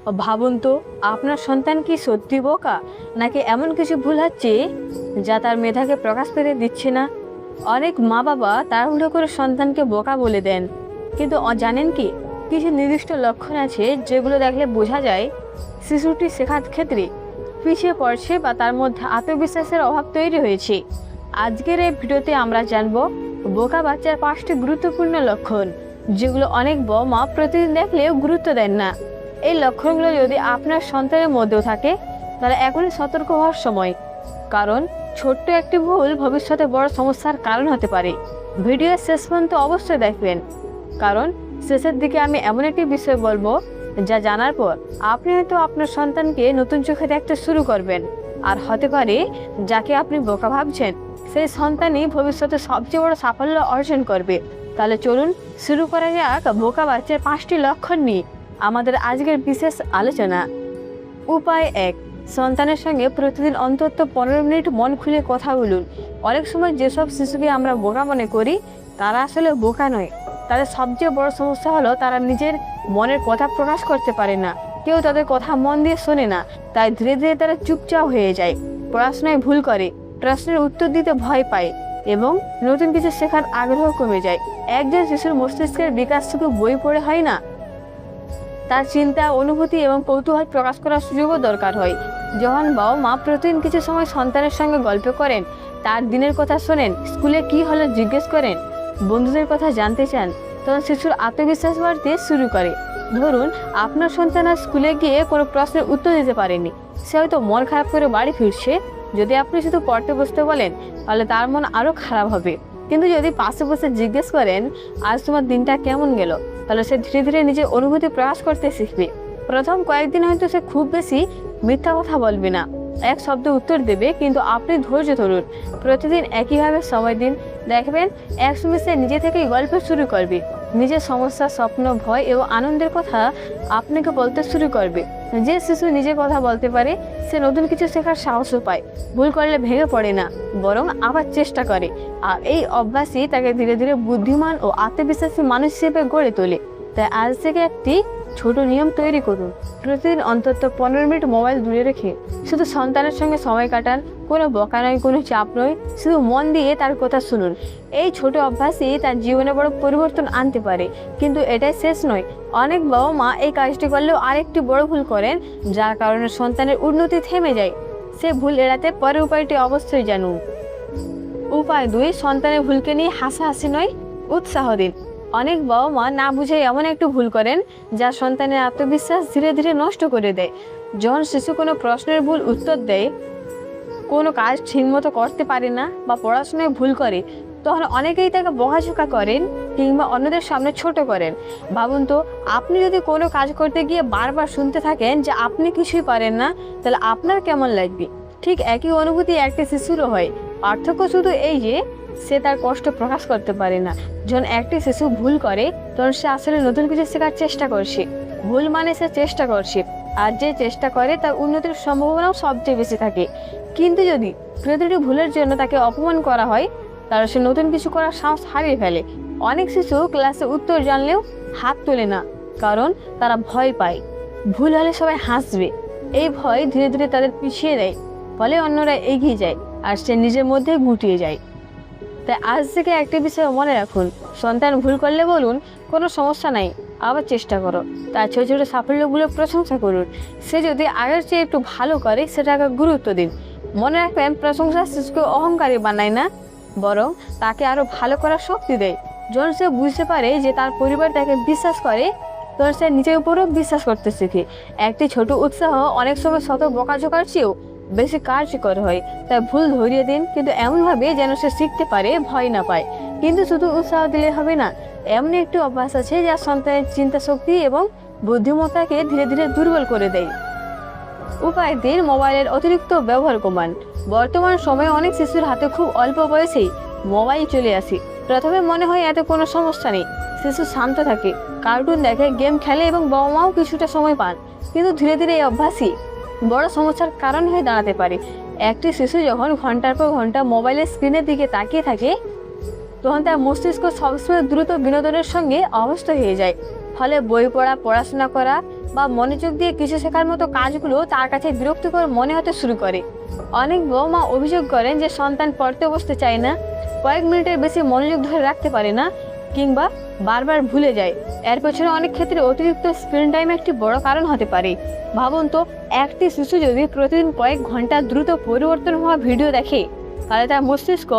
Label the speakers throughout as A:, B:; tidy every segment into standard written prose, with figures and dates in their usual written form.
A: ভাবুন তো, আপনার সন্তান কি সত্যি বোকা, নাকি এমন কিছু ভুল হচ্ছে যা তার মেধাকে প্রকাশ পেতে দিচ্ছে না। অনেক মা বাবা তাড়াহুড়ো করে সন্তানকে বোকা বলে দেন, কিন্তু জানেন কি, কিছু নির্দিষ্ট লক্ষণ আছে যেগুলো দেখলে বোঝা যায় শিশুটি শেখার ক্ষেত্রে পিছিয়ে পড়ছে বা তার মধ্যে আত্মবিশ্বাসের অভাব তৈরি হয়েছে। আজকের এই ভিডিওতে আমরা জানব বোকা বাচ্চার 5টি গুরুত্বপূর্ণ লক্ষণ, যেগুলো অনেক বাবা মা প্রতিদিন দেখলেও গুরুত্ব দেন না। এই লক্ষণগুলো যদি আপনার সন্তানের মধ্যেও থাকে, তাহলে এখনই সতর্ক হওয়ার সময়, কারণ ছোট্ট একটি ভুল ভবিষ্যতে বড় সমস্যার কারণ হতে পারে। ভিডিও শেষ পর্যন্ত অবশ্যই দেখবেন, কারণ শেষের দিকে আমি এমন একটি বিষয় বলবো যা জানার পর আপনি হয়তো আপনার সন্তানকে নতুন চোখে দেখতে শুরু করবেন। আর হতে পারে যাকে আপনি বোকা ভাবছেন সেই সন্তানই ভবিষ্যতে সবচেয়ে বড় সাফল্য অর্জন করবে। তাহলে চলুন শুরু করা যাক বোকা বাচ্চার 5টি লক্ষণ নিয়ে আমাদের আজকের বিশেষ আলোচনা। উপায় 1, সন্তানের সঙ্গে প্রতিদিন অন্তত 15 মিনিট মন খুলে কথা বলুন। অনেক সময় যেসব শিশুকে আমরা বোকা মনে করি তারা আসলে বোকা নয়। তাদের সবচেয়ে বড় সমস্যা হলো তারা নিজের মনের কথা প্রকাশ করতে পারে না, কেউ তাদের কথা মন দিয়ে শোনে না, তাই ধীরে ধীরে তারা চুপচাপ হয়ে যায়, পড়াশোনায় ভুল করে, প্রশ্নের উত্তর দিতে ভয় পায় এবং নতুন কিছু শেখার আগ্রহ কমে যায়। একজন শিশুর মস্তিষ্কের বিকাশ শুধু বই পড়ে হয় না, তার চিন্তা, অনুভূতি এবং কৌতূহল প্রকাশ করার সুযোগও দরকার হয়। যখন বাবা মা প্রতিদিন কিছু সময় সন্তানের সঙ্গে গল্প করেন, তার দিনের কথা শোনেন, স্কুলে কি হলো জিজ্ঞেস করেন, বন্ধুদের কথা জানতে চান, তখন শিশুর আত্মবিশ্বাস বাড়তে শুরু করে। ধরুন আপনার সন্তান আর স্কুলে গিয়ে কোনো প্রশ্নের উত্তর দিতে পারেনি, সে হয়তো মন খারাপ করে বাড়ি ফিরছে। যদি আপনি শুধু পড়তে বসতে বলেন তাহলে তার মন আরও খারাপ হবে, কিন্তু যদি পাশে বসে জিজ্ঞেস করেন আজ তোমার দিনটা কেমন গেল, তাহলে সে ধীরে ধীরে নিজের অনুভূতি প্রকাশ করতে শিখবে। প্রথম কয়েকদিন হয়তো সে খুব বেশি মিথ্যা কথা বলবে না, এক শব্দ উত্তর দেবে, কিন্তু আপনি ধৈর্য ধরুন, প্রতিদিন একইভাবে সময় দিন, দেখবেন একসময় সে নিজে থেকেই গল্প শুরু করবে, নিজের সমস্যা, স্বপ্ন, ভয় এবং আনন্দের কথা আপনাকে বলতে শুরু করবে। যে শিশু নিজে কথা বলতে পারে সে নতুন কিছু শেখার সাহসও পায়, ভুল করলে ভেঙে পড়ে না, বরং আবার চেষ্টা করে। আর এই অভ্যাসই তাকে ধীরে ধীরে বুদ্ধিমান ও আত্মবিশ্বাসী মানুষ হিসেবে গড়ে তোলে। তাই আজ থেকে একটি ছোট নিয়ম তৈরি করুন, প্রতিদিন অন্তত 15 মিনিট মোবাইল দূরে রেখে শুধু সন্তানের সঙ্গে সময় কাটান। কোনো বকা নয়, কোনো চাপ নয়, শুধু মন দিয়ে তার কথা শুনুন। এই ছোট অভ্যাসই তার জীবনে বড় পরিবর্তন আনতে পারে। কিন্তু এটাই শেষ নয়, অনেক বাবা মা এই কাজটি করলেও আরেকটি বড় ভুল করেন, যার কারণে সন্তানের উন্নতি থেমে যায়। সে ভুল এড়াতে পরের উপায়টি অবশ্যই জানুন। উপায় 2, সন্তানের ভুলকে নিয়ে হাসাহাসি নয়, উৎসাহ দিন। অনেক বাবা মা না বুঝে এমন একটু ভুল করেন যা সন্তানের আত্মবিশ্বাস ধীরে ধীরে নষ্ট করে দেয়। যখন শিশু কোনো প্রশ্নের ভুল উত্তর দেয়, কোনো কাজ ঠিকমতো করতে পারে না বা পড়াশোনায় ভুল করে, তখন অনেকেই তাকে বকাঝকা করেন কিংবা অন্যদের সামনে ছোট করেন। ভাবুন তো, আপনি যদি কোনো কাজ করতে গিয়ে বারবার শুনতে থাকেন যে আপনি কিছুই পারেন না, তাহলে আপনার কেমন লাগবে? ঠিক একই অনুভূতি একটি শিশুরও হয়। পার্থক্য শুধু এই যে সে তার কষ্ট প্রকাশ করতে পারে না। যখন একটি শিশু ভুল করে তখন সে আসলে নতুন কিছু শেখার চেষ্টা করছে। ভুল মানে সে চেষ্টা করছে, আর যে চেষ্টা করে তার উন্নতির সম্ভাবনাও সবচেয়ে বেশি থাকে। কিন্তু যদি প্রতিটি ভুলের জন্য তাকে অপমান করা হয়, তাহলে সে নতুন কিছু করার সাহস হারিয়ে ফেলে। অনেক শিশু ক্লাসে উত্তর জানলেও হাত তোলে না, কারণ তারা ভয় পায় ভুল হলে সবাই হাসবে। এই ভয় ধীরে ধীরে তাদের পিছিয়ে দেয়, ফলে অন্যরা এগিয়ে যায় আর সে নিজের মধ্যে গুটিয়ে যায়। তাই আজ থেকে একটি বিষয় মনে রাখুন, সন্তান ভুল করলে বলুন কোনো সমস্যা নাই, আবার চেষ্টা করো। তার ছোটো ছোটো সাফল্যগুলো প্রশংসা করুন। সে যদি আগের চেয়ে একটু ভালো করে সেটাকে গুরুত্ব দিন। মনে রাখবেন, প্রশংসা শিশুকে অহংকারী বানায় না, বরং তাকে আরও ভালো করার শক্তি দেয়। যখন সে বুঝতে পারে যে তার পরিবার তাকে বিশ্বাস করে, তখন সে নিজের উপরও বিশ্বাস করতে শেখে। একটি ছোট উৎসাহ অনেক সময় শত বকাঝকার চেয়েও বেশি কার্যকর হয়। তাই ভুল ধরিয়ে দিন, কিন্তু এমনভাবে যেন সে শিখতে পারে, ভয় না পায়। কিন্তু শুধু উৎসাহ দিলে হবে না, এমন একটি অভ্যাস আছে যা সন্তানের চিন্তা শক্তি এবং বুদ্ধিমত্তাকে ধীরে ধীরে দুর্বল করে দেয়। উপায় 3, মোবাইলের অতিরিক্ত ব্যবহার কমান। বর্তমান সময়ে অনেক শিশুর হাতে খুব অল্প বয়সেই মোবাইল চলে আসে। প্রথমে মনে হয় এতে কোনো সমস্যা নেই, শিশু শান্ত থাকে, কার্টুন দেখে, গেম খেলে এবং বাবা মাও কিছুটা সময় পান। কিন্তু ধীরে ধীরে এই অভ্যাসই বড় সমস্যার কারণ হয়ে দাঁড়াতে পারে। একটি শিশু যখন ঘন্টার পর ঘন্টা মোবাইলের স্ক্রিনের দিকে তাকিয়ে থাকে, তখন তার মস্তিষ্ক সবসময় দ্রুত বিনোদনের সঙ্গে অভ্যস্ত হয়ে যায়। ফলে বই পড়া, পড়াশোনা করা বা মনোযোগ দিয়ে কিছু শেখার মতো কাজগুলো তার কাছে বিরক্তিকর মনে হতে শুরু করে। অনেক বৌমা অভিযোগ করেন যে সন্তান পড়তে বসতে চায় না, কয়েক মিনিটের বেশি মনোযোগ ধরে রাখতে পারে না, কিংবা বারবার ভুলে যায়। এর পেছনে অনেক ক্ষেত্রে অতিরিক্ত স্ক্রিন টাইম একটি বড় কারণ হতে পারে। ভাবুন তো, একটি শিশু যদি প্রতিদিন কয়েক ঘন্টা দ্রুত পরিবর্তন হওয়া ভিডিও দেখে, তাহলে তার মস্তিষ্ক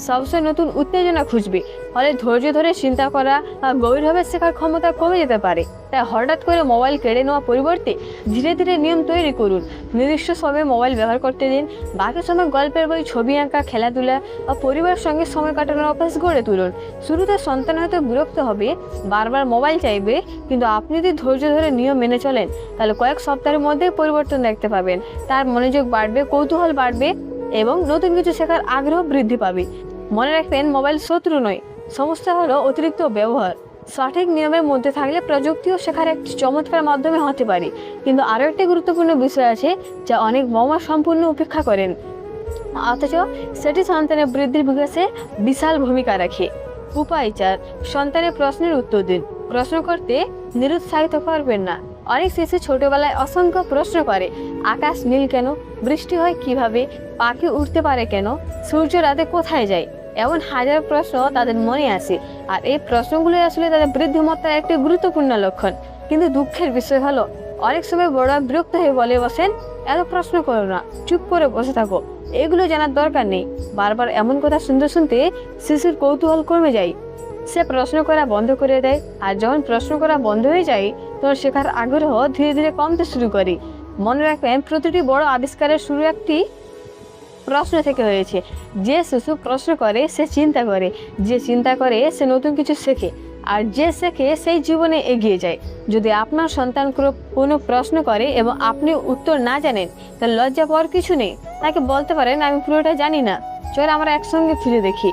A: সবসময় নতুন উত্তেজনা খুঁজবে। ফলে ধৈর্য ধরে চিন্তা করা বা গভীরভাবে শেখার ক্ষমতা কমে যেতে পারে। তাই হঠাৎ করে মোবাইল কেড়ে নেওয়ার পরিবর্তে ধীরে ধীরে নিয়ম তৈরি করুন। নির্দিষ্ট সময়ে মোবাইল ব্যবহার করতে দিন, বাকি সময় গল্পের বই, ছবি আঁকা, খেলাধুলা বা পরিবারের সঙ্গে সময় কাটানোর অভ্যাস গড়ে তুলুন। শুরুতে সন্তান হয়তো বিরক্ত হবে, বারবার মোবাইল চাইবে, কিন্তু আপনি যদি ধৈর্য ধরে নিয়ম মেনে চলেন, তাহলে কয়েক সপ্তাহের মধ্যেই পরিবর্তন দেখতে পাবেন। তার মনোযোগ বাড়বে, কৌতূহল বাড়বে এবং নতুন কিছু শেখার আগ্রহ বৃদ্ধি পাবে। মনে রাখবেন, মোবাইল শত্রু নয়, সমস্যা হলো অতিরিক্ত ব্যবহার। সঠিক নিয়মের মধ্যে থাকলে প্রযুক্তিও শেখার একটি চমৎকার মাধ্যমে হতে পারে। কিন্তু আরও একটি গুরুত্বপূর্ণ বিষয় আছে যা অনেক বাবা সম্পূর্ণ উপেক্ষা করেন, অথচ সেটি সন্তানের বৃদ্ধির বিকাশে বিশাল ভূমিকা রাখে। উপায় 4, সন্তানের প্রশ্নের উত্তর দিন। প্রশ্ন করতে নিরুৎসাহিত করবেন না। অনেক শিশু ছোটবেলায় অসংখ্য প্রশ্ন করে। আকাশ নীল কেন? বৃষ্টি হয় কিভাবে? পাখি উঠতে পারে কেন? সূর্য রাতে কোথায় যায়? এমন হাজার প্রশ্ন তাদের মনে আসে। আর এই প্রশ্নগুলোই আসলে তাদের বৃদ্ধিমত্তার একটি গুরুত্বপূর্ণ লক্ষণ। কিন্তু দুঃখের বিষয় হলো, অনেক সময় বড়রা বিরক্ত হয়ে বলে বসেন, এত প্রশ্ন করো না, চুপ করে বসে থাকো, এগুলো জানার দরকার নেই। বারবার এমন কথা শুনতে শুনতে শিশুর কৌতূহল কমে যায়, সে প্রশ্ন করা বন্ধ করে দেয়। আর যখন প্রশ্ন করা বন্ধ হয়ে যায়, তখন শেখার আগ্রহ ধীরে ধীরে কমতে শুরু করে। মনে রাখবেন, প্রতিটি বড় আবিষ্কারের শুরু একটি প্রশ্ন থেকে হয়েছে। যে শিশু প্রশ্ন করে সে চিন্তা করে, যে চিন্তা করে সে নতুন কিছু শেখে, আর যে শেখে সেই জীবনে এগিয়ে যায়। যদি আপনার সন্তান কোনো প্রশ্ন করে এবং আপনি উত্তর না জানেন, তাহলে লজ্জা পাওয়ার কিছু নেই। তাকে বলতে পারেন, আমি পুরোটা জানি না, চল আমরা একসঙ্গে ফিরে দেখি।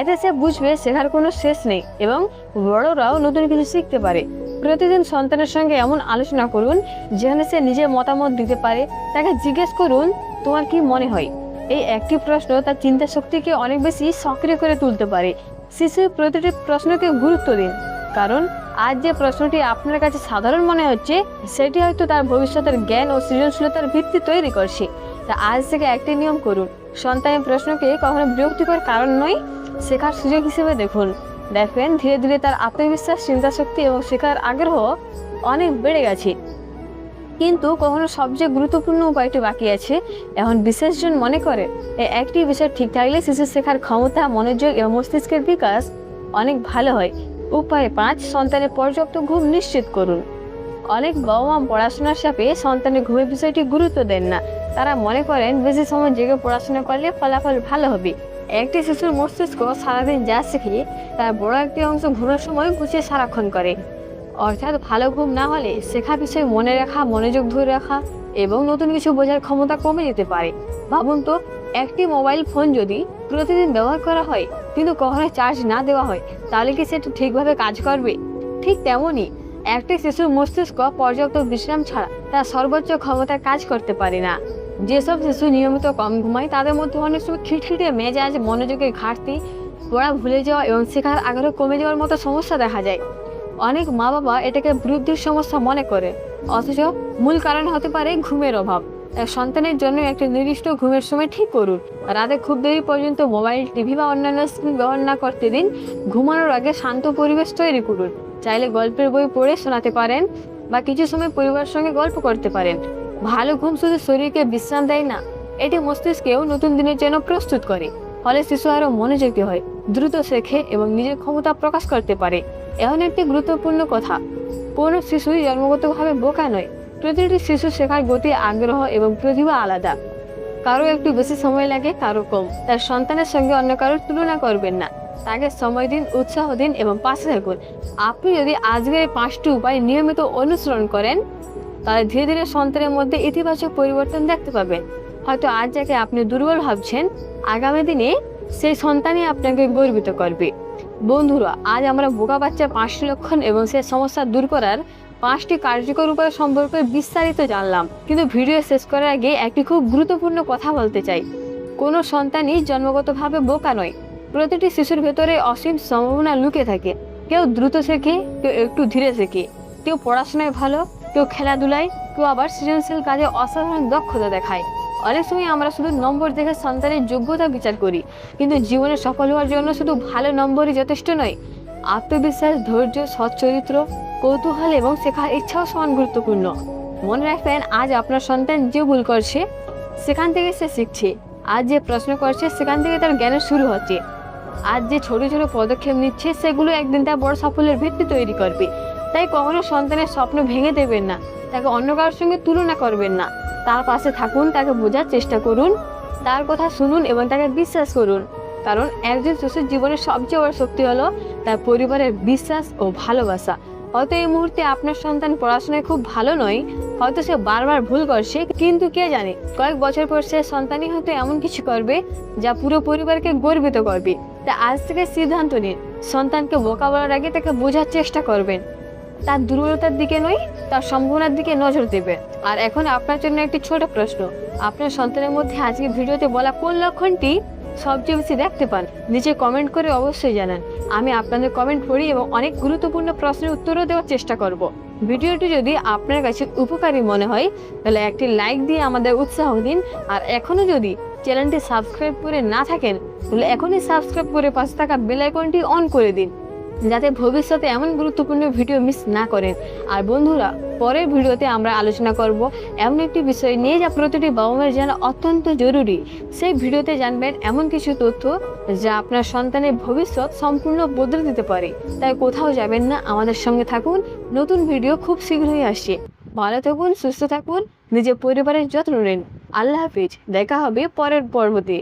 A: এতে সে বুঝবে শেখার কোনো শেষ নেই এবং বড়রাও নতুন কিছু শিখতে পারে। প্রতিদিন সন্তানের সঙ্গে এমন আলোচনা করুন যেখানে সে নিজের মতামত দিতে পারে। তাকে জিজ্ঞেস করুন, তোমার কি মনে হয়? এই একটি প্রশ্ন তার চিন্তা শক্তিকে অনেক বেশি সক্রিয় করে তুলতে পারে। শিশুর প্রতিটি প্রশ্নকে গুরুত্ব দিন, কারণ আজ যে প্রশ্নটি আপনার কাছে সাধারণ মনে হচ্ছে, সেটি হয়তো তার ভবিষ্যতের জ্ঞান ও সৃজনশীলতার ভিত্তি তৈরি করছে। তা আজ থেকে একটি নিয়ম করুন, সন্তানের প্রশ্নকে কখনো বিরক্তিকর কারণ নয়, শেখার সুযোগ হিসেবে দেখুন। দেখবেন ধীরে ধীরে তার আত্মবিশ্বাস, চিন্তাশক্তি এবং শেখার আগ্রহ অনেক বেড়ে গেছে। কিন্তু কখনো সবচেয়ে গুরুত্বপূর্ণ উপায়টি বাকি আছে। এখন বিশেষজন মনে করে এই একটি বিষয় ঠিক থাকলে শিশুর শেখার ক্ষমতা, মনোযোগ এবং মস্তিষ্কের বিকাশ অনেক ভালো হয়। উপায় 5, সন্তানের পর্যাপ্ত ঘুম নিশ্চিত করুন। অনেক বাবা মা পড়াশোনার চাপে সন্তানের ঘুমের বিষয়টি গুরুত্ব দেন না। তারা মনে করেন বেশি সময় জেগে পড়াশোনা করলে ফলাফল ভালো হবে। একটি শিশুর মস্তিষ্ক সারাদিন যা শেখে তার বড় একটি অংশ ঘুমের সময় গুছিয়ে সারাক্ষণ করে। অর্থাৎ ভালো ঘুম না হলে শেখা বিষয় মনে রাখা, মনোযোগ ধরে রাখা এবং নতুন কিছু বোঝার ক্ষমতা কমে যেতে পারে। ভাবুন তো, একটি মোবাইল ফোন যদি প্রতিদিন ব্যবহার করা হয় কিন্তু কখনো চার্জ না দেওয়া হয়, তাহলে কি সেটা ঠিকভাবে কাজ করবে? ঠিক তেমনই একটি শিশুর মস্তিষ্ক পর্যাপ্ত বিশ্রাম ছাড়া তার সর্বোচ্চ ক্ষমতায় কাজ করতে পারে না। যেসব শিশু নিয়মিত কম ঘুমায় তাদের মধ্যে অনেক সময় খিটখিটে মেজাজ, মনোযোগের ঘাটতি, পড়া ভুলে যাওয়া এবং শেখার আগ্রহ কমে যাওয়ার মতো সমস্যা দেখা যায়। অনেক মা বাবা এটাকে বৃদ্ধির সমস্যা মনে করে, অথচ মূল কারণ হতে পারে ঘুমের অভাব। সন্তানের জন্য একটি নির্দিষ্ট ঘুমের সময় ঠিক করুন। রাতে খুব দেরি পর্যন্ত মোবাইল, টিভি বা অন্যান্য স্ক্রিন ব্যবহার না করতে দিন। ঘুমানোর আগে শান্ত পরিবেশ তৈরি করুন। চাইলে গল্পের বই পড়ে শোনাতে পারেন বা কিছু সময় পরিবারের সঙ্গে গল্প করতে পারেন। ভালো ঘুম শুধু শরীরকে বিশ্রাম দেয় না, এটি মস্তিষ্কেও নতুন দিনের জন্য প্রস্তুত করে। ফলে শিশু আরও মনোযোগী হয়, দ্রুত শেখে এবং নিজের ক্ষমতা প্রকাশ করতে পারে। এখন একটি গুরুত্বপূর্ণ কথা, কোনো শিশুই জন্মগতভাবে বোকা নয়। প্রতিটি শিশু শেখার গতি, আগ্রহ এবং প্রতিভা আলাদা। কারো একটু বেশি সময় লাগে, কারো কম। তার সন্তানের সঙ্গে অন্য কারোর তুলনা করবেন না। তাকে সময় দিন, উৎসাহ দিন এবং পাশে থাকুন। আপনি যদি আজকের 5টি উপায় নিয়মিত অনুসরণ করেন, তাহলে ধীরে ধীরে সন্তানের মধ্যে ইতিবাচক পরিবর্তন দেখতে পাবেন। হয়তো আজ যাকে আপনি দুর্বল ভাবছেন, আগামী দিনে সেই সন্তানই আপনাকে গর্বিত করবে। বন্ধুরা, আজ আমরা বোকা বাচ্চার 5টি লক্ষণ এবং সেই সমস্যা দূর করার 5টি কার্যকর উপায় সম্পর্কে বিস্তারিত জানলাম। কিন্তু ভিডিও শেষ করার আগে একটি খুব গুরুত্বপূর্ণ কথা বলতে চাই। কোনো সন্তানই জন্মগতভাবে বোকা নয়। প্রতিটি শিশুর ভেতরে অসীম সম্ভাবনা লুকিয়ে থাকে। কেউ দ্রুত শেখে, কেউ একটু ধীরে শেখে, কেউ পড়াশোনায় ভালো, কেউ খেলাধুলায়, কেউ আবার সৃজনশীল কাজে অসাধারণ দক্ষতা দেখায়। অনেক সময় আমরা শুধু নম্বর দেখে সন্তানের যোগ্যতা বিচার করি, কিন্তু জীবনে সফল হওয়ার জন্য শুধু ভালো নম্বরই যথেষ্ট নয়। আত্মবিশ্বাস, ধৈর্য, সচ্চরিত্র, কৌতূহল এবং শেখার ইচ্ছাও সমান গুরুত্বপূর্ণ। মনে রাখবেন, আজ আপনার সন্তান যে ভুল করছে সেখান থেকে সে শিখছে। আজ যে প্রশ্ন করছে সেখান থেকে তার জ্ঞানের শুরু হচ্ছে। আজ যে ছোট ছোট পদক্ষেপ নিচ্ছে সেগুলো একদিন তার বড় সাফল্যের ভিত্তি তৈরি করবে। তাই কখনো সন্তানের স্বপ্ন ভেঙে দেবেন না, তাকে অন্য কারোর সঙ্গে তুলনা করবেন না। তার পাশে থাকুন, তাকে বোঝার চেষ্টা করুন, তার কথা শুনুন এবং তাকে বিশ্বাস করুন। কারণ একজন শিশুর জীবনের সবচেয়ে বড় শক্তি হলো তার পরিবারের বিশ্বাস ও ভালোবাসা। হয়তো এই মুহূর্তে আপনার সন্তান পড়াশোনায় খুব ভালো নয়, হয়তো সে বারবার ভুল করছে, কিন্তু কে জানে কয়েক বছর পর সে সন্তানই হয়তো এমন কিছু করবে যা পুরো পরিবারকে গর্বিত করবে। তা আজ থেকে সিদ্ধান্ত নিন, সন্তানকে বোকা বলার আগে তাকে বোঝার চেষ্টা করবেন। তার দুর্বলতার দিকে নয়, তার সম্ভাবনার দিকে নজর দেবেন। আর এখন আপনার জন্য একটি ছোট প্রশ্ন, আপনার সন্তানের মধ্যে আজকে ভিডিওতে বলা কোন লক্ষণটি সবচেয়ে বেশি দেখতে পান? নিচে কমেন্ট করে অবশ্যই জানান। আমি আপনাদের কমেন্ট পড়ি এবং অনেক গুরুত্বপূর্ণ প্রশ্নের উত্তরও দেওয়ার চেষ্টা করব। ভিডিওটি যদি আপনার কাছে উপকারী মনে হয় তাহলে একটি লাইক দিয়ে আমাদের উৎসাহ দিন। আর এখনও যদি চ্যানেলটি সাবস্ক্রাইব করে না থাকেন তাহলে এখনই সাবস্ক্রাইব করে পাশে থাকা বেল আইকনটি অন করে দিন, যাতে ভবিষ্যতে এমন গুরুত্বপূর্ণ ভিডিও মিস না করেন। আর বন্ধুরা, পরের ভিডিওতে আমরা আলোচনা করব এমন একটি বিষয় নিয়ে যা প্রতিটি বাবা মায়ের জানা অত্যন্ত জরুরি। সেই ভিডিওতে জানবেন এমন কিছু তথ্য যা আপনার সন্তানের ভবিষ্যৎ সম্পূর্ণ বদলে দিতে পারে। তাই কোথাও যাবেন না, আমাদের সঙ্গে থাকুন। নতুন ভিডিও খুব শীঘ্রই আসছে। ভালো থাকুন, সুস্থ থাকুন, নিজের পরিবারের যত্ন নিন। আল্লাহ হাফিজ, দেখা হবে পরের পর্বতে।